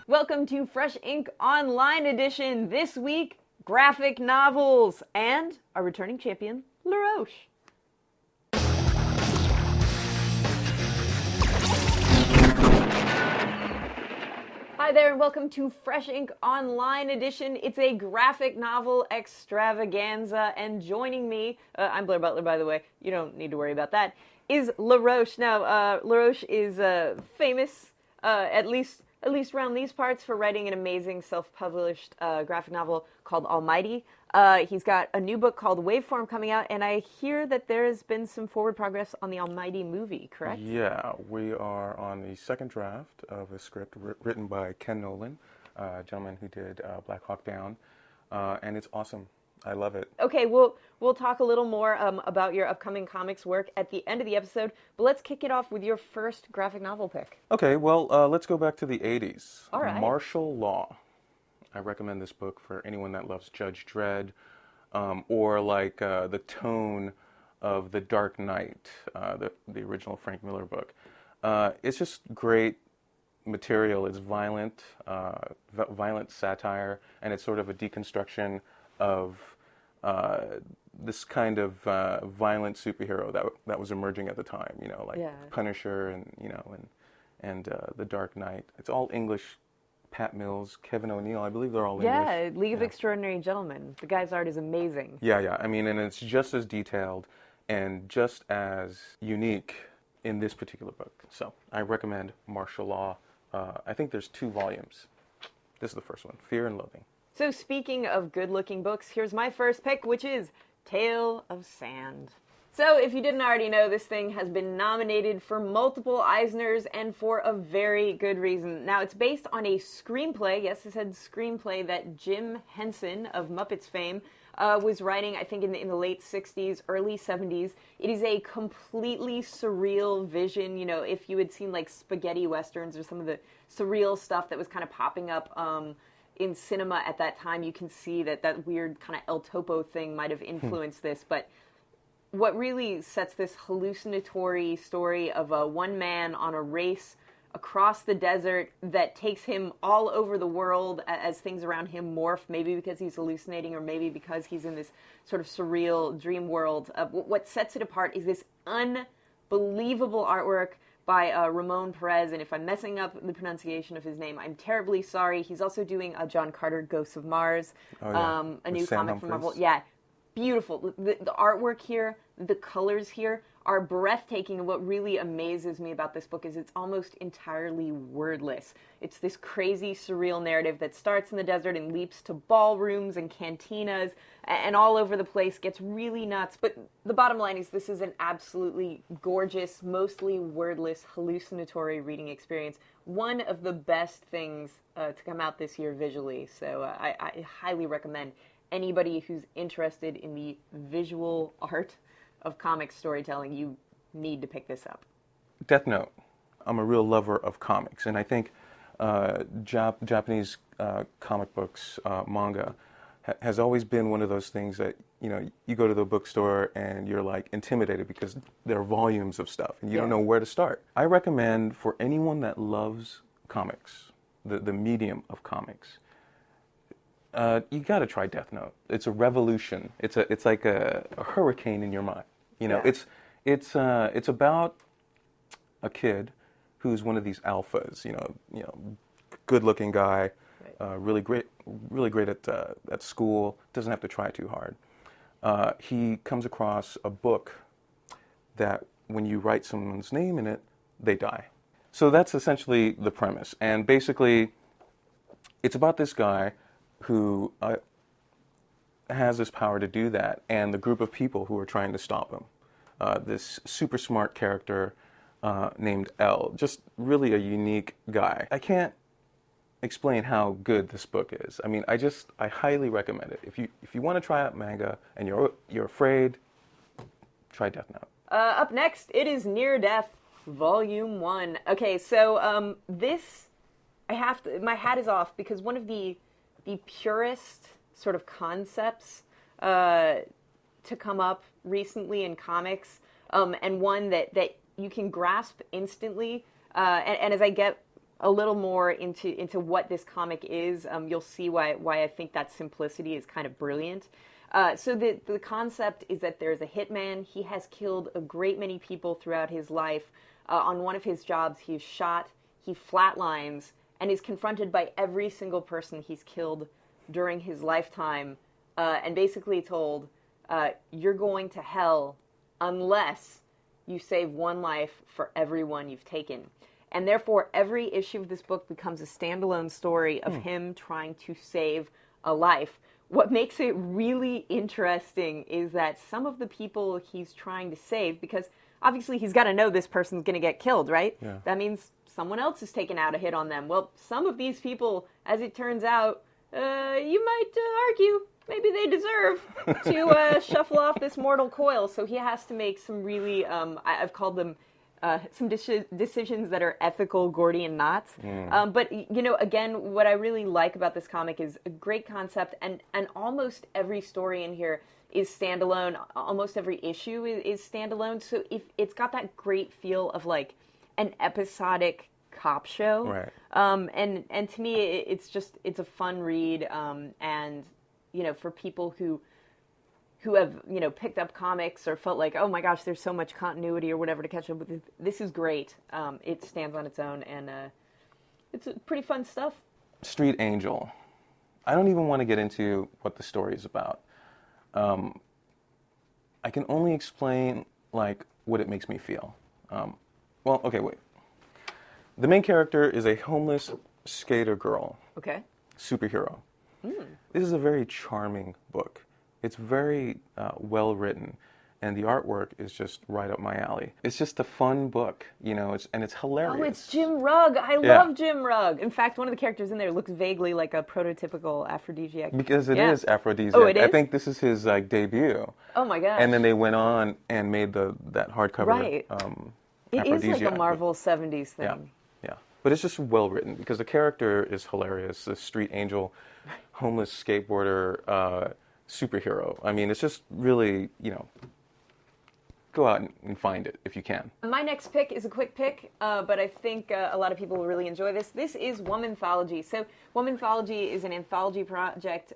Welcome to Fresh Ink Online Edition. This week, graphic novels and our returning champion, LaRoche. Hi there and welcome to Fresh Ink Online Edition. It's a graphic novel extravaganza, and joining me, I'm Blair Butler, by the way, you don't need to worry about that, is LaRoche. Now, LaRoche is famous, at least around these parts, for writing an amazing self-published graphic novel called Almighty. He's got a new book called Waveform coming out, and I hear that there has been some forward progress on the Almighty movie, correct? Yeah, we are on the second draft of a script written by Ken Nolan, a gentleman who did Black Hawk Down, and it's awesome. I love it. Okay, we'll talk a little more about your upcoming comics work at the end of the episode, but let's kick it off with your first graphic novel pick. Okay, well, let's go back to the 80s. All right. Martial Law. I recommend this book for anyone that loves Judge Dredd, or like the tone of The Dark Knight, the original Frank Miller book. It's just great material. It's violent satire, and it's sort of a deconstruction of this kind of violent superhero that was emerging at the time. You know, like Punisher, and The Dark Knight. It's all English. Pat Mills, Kevin O'Neill, I believe they're all English. Yeah, League of Extraordinary Gentlemen. The guy's art is amazing. Yeah. I mean, and it's just as detailed and just as unique in this particular book. So I recommend Martial Law. I think there's 2 volumes. This is the first one, Fear and Loathing. So speaking of good-looking books, here's my first pick, which is Tale of Sand. So, if you didn't already know, this thing has been nominated for multiple Eisners, and for a very good reason. Now, it's based on a screenplay, yes, I said screenplay, that Jim Henson of Muppets fame was writing, I think, in the late 60s, early 70s. It is a completely surreal vision. You know, if you had seen, like, spaghetti westerns or some of the surreal stuff that was kind of popping up in cinema at that time, you can see that weird kind of El Topo thing might have influenced this, but what really sets this hallucinatory story of one man on a race across the desert that takes him all over the world as things around him morph, maybe because he's hallucinating or maybe because he's in this sort of surreal dream world. What sets it apart is this unbelievable artwork by Ramon Perez, and if I'm messing up the pronunciation of his name, I'm terribly sorry. He's also doing John Carter, Ghosts of Mars, a new comic from Marvel. Yeah. Beautiful. The artwork here, the colors here are breathtaking, and what really amazes me about this book is it's almost entirely wordless. It's this crazy, surreal narrative that starts in the desert and leaps to ballrooms and cantinas and all over the place, gets really nuts. But the bottom line is this is an absolutely gorgeous, mostly wordless, hallucinatory reading experience. One of the best things to come out this year visually, so I highly recommend anybody who's interested in the visual art of comic storytelling, you need to pick this up. Death Note. I'm a real lover of comics, and I think Japanese comic books, manga, has always been one of those things that, you know, you go to the bookstore and you're like intimidated because there are volumes of stuff and you don't know where to start. I recommend for anyone that loves comics, the medium of comics, you got to try Death Note. It's a revolution. It's like a hurricane in your mind. You know, it's about a kid who's one of these alphas. You know, good-looking guy, really great at school. Doesn't have to try too hard. He comes across a book that when you write someone's name in it, they die. So that's essentially the premise. And basically, it's about this guy who has this power to do that, and the group of people who are trying to stop him. This super smart character named L, just really a unique guy. I can't explain how good this book is. I mean, I highly recommend it. If you want to try out manga and you're afraid, try Death Note. Up next, it is Near Death, Volume 1. Okay, so this, my hat is off because one of the purest sort of concepts to come up recently in comics, and one that you can grasp instantly. And as I get a little more into what this comic is, you'll see why I think that simplicity is kind of brilliant. So the concept is that there's a hitman. He has killed a great many people throughout his life. On one of his jobs, he's shot, he flatlines, and is confronted by every single person he's killed during his lifetime, and basically told, you're going to hell unless you save one life for everyone you've taken. And therefore, every issue of this book becomes a standalone story of him trying to save a life. What makes it really interesting is that some of the people he's trying to save, because obviously he's got to know this person's going to get killed, right? Yeah. That means someone else is taking out a hit on them. Well, some of these people, as it turns out, you might argue maybe they deserve to shuffle off this mortal coil. So he has to make some really, I've called them some decisions that are ethical Gordian knots. But, you know, again, what I really like about this comic is a great concept, and almost every story in here is standalone. Almost every issue is standalone. So if it's got that great feel of like an episodic cop show. Right. And to me, it's a fun read. And, you know, for people who have, you know, picked up comics or felt like, oh my gosh, there's so much continuity or whatever to catch up with, this is great. It stands on its own, and it's pretty fun stuff. Street Angel. I don't even want to get into what the story is about. I can only explain, like, what it makes me feel. Well, okay, wait. The main character is a homeless skater girl. Okay. Superhero. This is a very charming book. It's very well written, and the artwork is just right up my alley. It's just a fun book, you know, and it's hilarious. Oh, it's Jim Rugg. I love Jim Rugg. In fact, one of the characters in there looks vaguely like a prototypical aphrodisiac. Because it is aphrodisiac. Oh, it is? I think this is his debut. Oh my gosh. And then they went on and made that hardcover. Right. It is like a Marvel 70s thing. Yeah. Yeah. But it's just well written because the character is hilarious. The street angel, homeless skateboarder, superhero. I mean, it's just really, you know, go out and find it if you can. My next pick is a quick pick, but I think a lot of people will really enjoy this. This is Womanthology. So Womanthology is an anthology project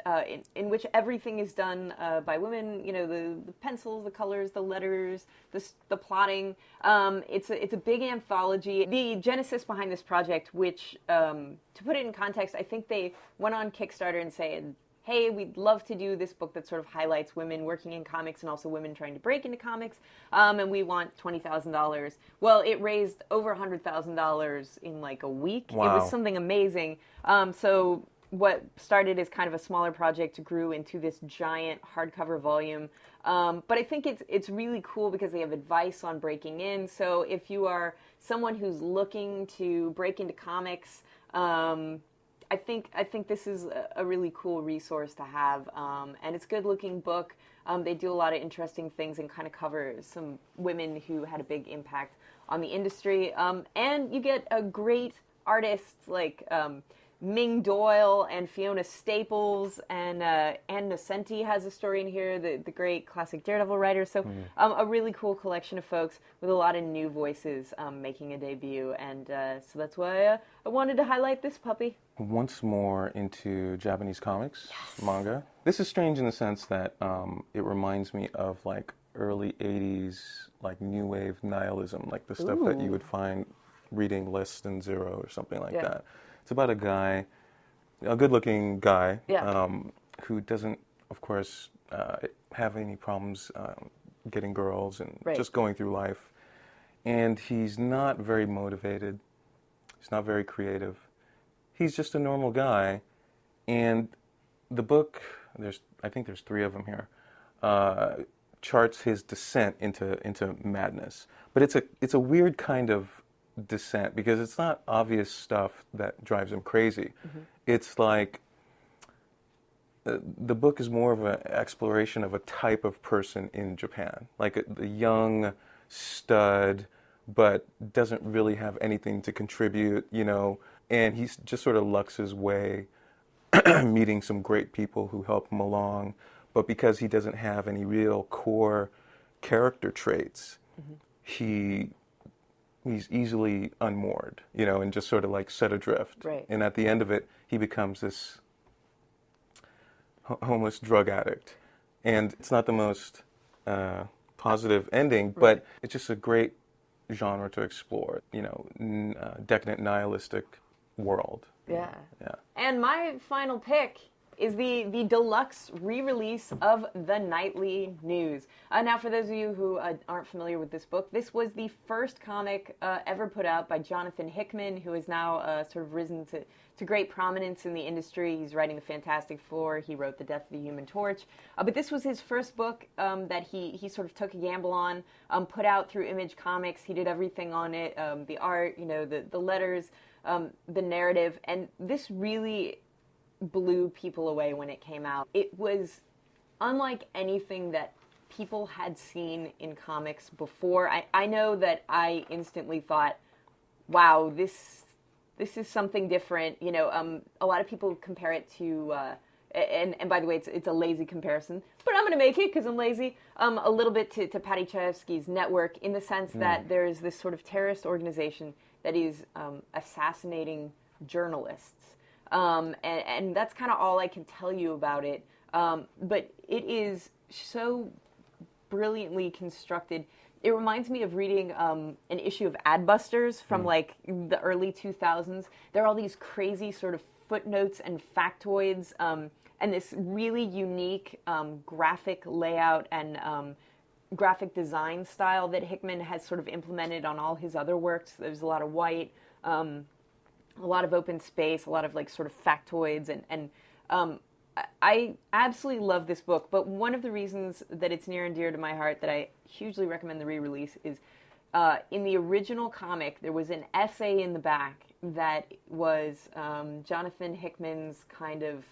in which everything is done by women. You know, the pencils, the colors, the letters, the plotting. It's a big anthology. The genesis behind this project, which, to put it in context, I think they went on Kickstarter and said, hey, we'd love to do this book that sort of highlights women working in comics and also women trying to break into comics, and we want $20,000. Well, it raised over $100,000 in like a week. Wow. It was something amazing. So what started as kind of a smaller project grew into this giant hardcover volume. But I think it's really cool because they have advice on breaking in. So if you are someone who's looking to break into comics, I think this is a really cool resource to have, and it's a good-looking book. They do a lot of interesting things and kind of cover some women who had a big impact on the industry. And you get great artists like Ming Doyle and Fiona Staples, and Ann Nocenti has a story in here, the great classic Daredevil writer. So a really cool collection of folks with a lot of new voices making a debut. And so that's why I wanted to highlight this puppy. Once more into Japanese comics, manga. This is strange in the sense that it reminds me of like early 80s, like new wave nihilism, like the stuff that you would find reading Less Than Zero or something like that. It's about a guy, a good-looking guy, who doesn't, of course, have any problems getting girls and just going through life. And he's not very motivated. He's not very creative. He's just a normal guy. And the book, I think there's 3 of them here, charts his descent into madness. But it's a weird kind of descent because it's not obvious stuff that drives him crazy. It's like the book is more of an exploration of a type of person in Japan, like the young stud, but doesn't really have anything to contribute, you know, and he's just sort of lucks his way, meeting some great people who help him along, but because he doesn't have any real core character traits, he he's easily unmoored, you know, and just sort of like set adrift. Right. And at the end of it, he becomes this homeless drug addict. And it's not the most positive ending, but it's just a great genre to explore, you know, decadent nihilistic world. Yeah. Yeah. And my final pick is the deluxe re-release of The Nightly News. Now, for those of you who aren't familiar with this book, this was the first comic ever put out by Jonathan Hickman, who has now sort of risen to great prominence in the industry. He's writing the Fantastic Four. He wrote The Death of the Human Torch. But this was his first book that he sort of took a gamble on, put out through Image Comics. He did everything on it, the art, you know, the letters, the narrative, and this really blew people away when it came out. It was unlike anything that people had seen in comics before. I know that I instantly thought, wow, this is something different. You know, a lot of people compare it to, and by the way, it's a lazy comparison, but I'm going to make it because I'm lazy, a little bit to Patty Chayefsky's Network, in the sense that there's this sort of terrorist organization that is assassinating journalists. And that's kind of all I can tell you about it. But it is so brilliantly constructed. It reminds me of reading an issue of Adbusters from like the early 2000s. There are all these crazy sort of footnotes and factoids, and this really unique graphic layout and graphic design style that Hickman has sort of implemented on all his other works. There's a lot of white, a lot of open space, a lot of like sort of factoids, and I absolutely love this book. But one of the reasons that it's near and dear to my heart, that I hugely recommend the re-release, is in the original comic there was an essay in the back that was Jonathan Hickman's kind of,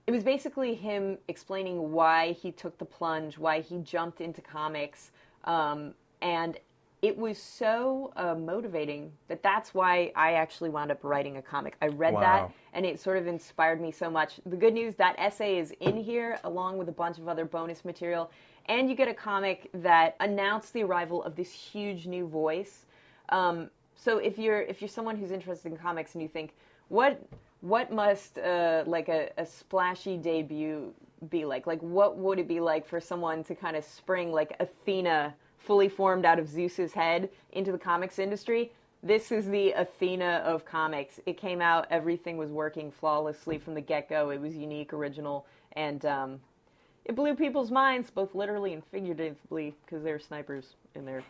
it was basically him explaining why he took the plunge, why he jumped into comics, and it was so motivating that's why I actually wound up writing a comic. I read that, and it sort of inspired me so much. The good news, that essay is in here, along with a bunch of other bonus material, and you get a comic that announced the arrival of this huge new voice. So if you're someone who's interested in comics and you think, what must like a splashy debut be like? Like, what would it be like for someone to kind of spring like Athena, fully formed out of Zeus's head, into the comics industry? This is the Athena of comics. It came out, everything was working flawlessly from the get-go. It was unique, original, and it blew people's minds, both literally and figuratively, because they're snipers and their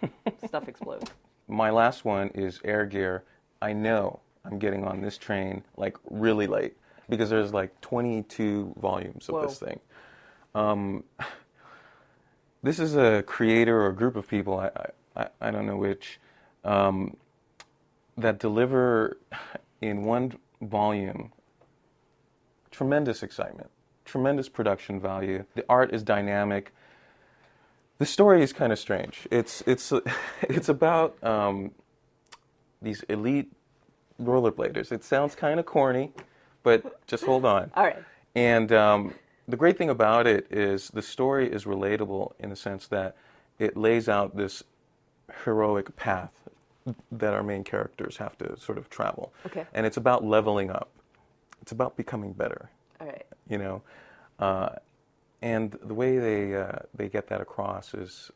stuff explodes. My last one is Air Gear. I know I'm getting on this train like really late because there's like 22 volumes of this thing. This is a creator or a group of people, I don't know which, that deliver in one volume tremendous excitement, tremendous production value. The art is dynamic. The story is kind of strange. It's about these elite rollerbladers. It sounds kind of corny, but just hold on. All right. And the great thing about it is the story is relatable in the sense that it lays out this heroic path that our main characters have to sort of travel. Okay. And it's about leveling up. It's about becoming better. All right. You know, and the way they get that across is,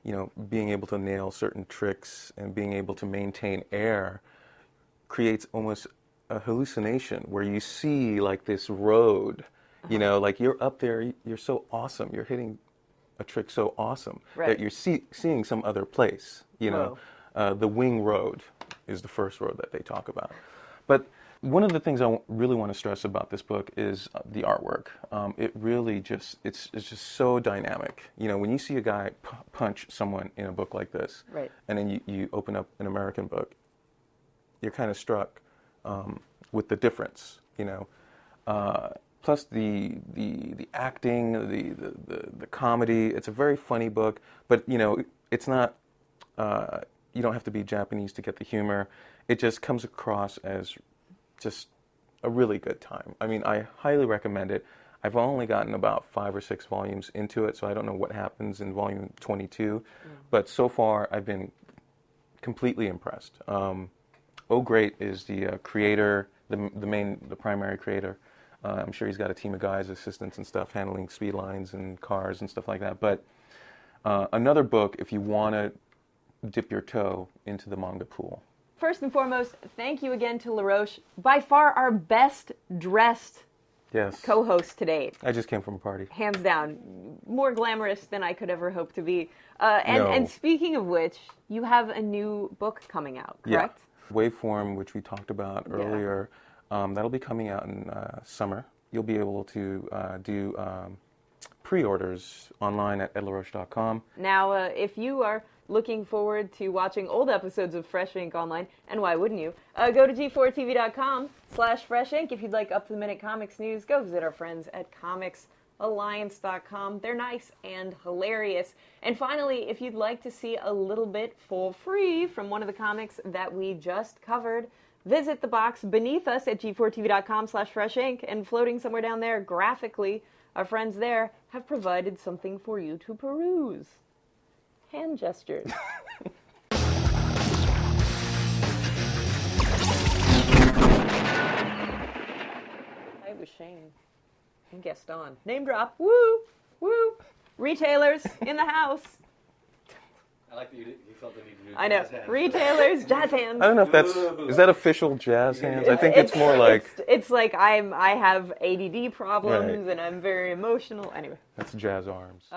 you know, being able to nail certain tricks and being able to maintain air creates almost a hallucination where you see like this road, you know, like you're up there, you're so awesome, you're hitting a trick so awesome that you're seeing some other place, you know. The Wing Road is the first road that they talk about. But one of the things I really want to stress about this book is the artwork. It really just, it's just so dynamic. You know, when you see a guy punch someone in a book like this, and then you open up an American book, you're kind of struck with the difference, you know. Plus the acting, the comedy. It's a very funny book, but you know, it's not. You don't have to be Japanese to get the humor. It just comes across as just a really good time. I mean, I highly recommend it. I've only gotten about 5 or 6 volumes into it, so I don't know what happens in volume 22. But so far, I've been completely impressed. Oh Great is the creator, the primary creator. I'm sure he's got a team of guys, assistants and stuff, handling speed lines and cars and stuff like that. But another book, if you want to dip your toe into the manga pool. First and foremost, thank you again to LaRoche, by far our best dressed co-host to date. I just came from a party. Hands down, more glamorous than I could ever hope to be. And speaking of which, you have a new book coming out, correct? Yeah. Waveform, which we talked about earlier, that'll be coming out in summer. You'll be able to do pre-orders online at laroche.com. Now, if you are looking forward to watching old episodes of Fresh Ink online, and why wouldn't you, go to g4tv.com/freshink. If you'd like up-to-the-minute comics news, go visit our friends at comicsalliance.com. They're nice and hilarious. And finally, if you'd like to see a little bit for free from one of the comics that we just covered, visit the box beneath us at g4tv.com/freshink, and floating somewhere down there graphically, our friends there have provided something for you to peruse. Hand gestures. I was Shane and Gaston. Name drop. Woo! Woo! Retailers in the house. I like that you felt the need to do I know. jazz hands. Retailers, jazz hands. I don't know if is that official jazz hands? I think it's more like... It's like I have ADD problems and I'm very emotional. Anyway. That's jazz arms.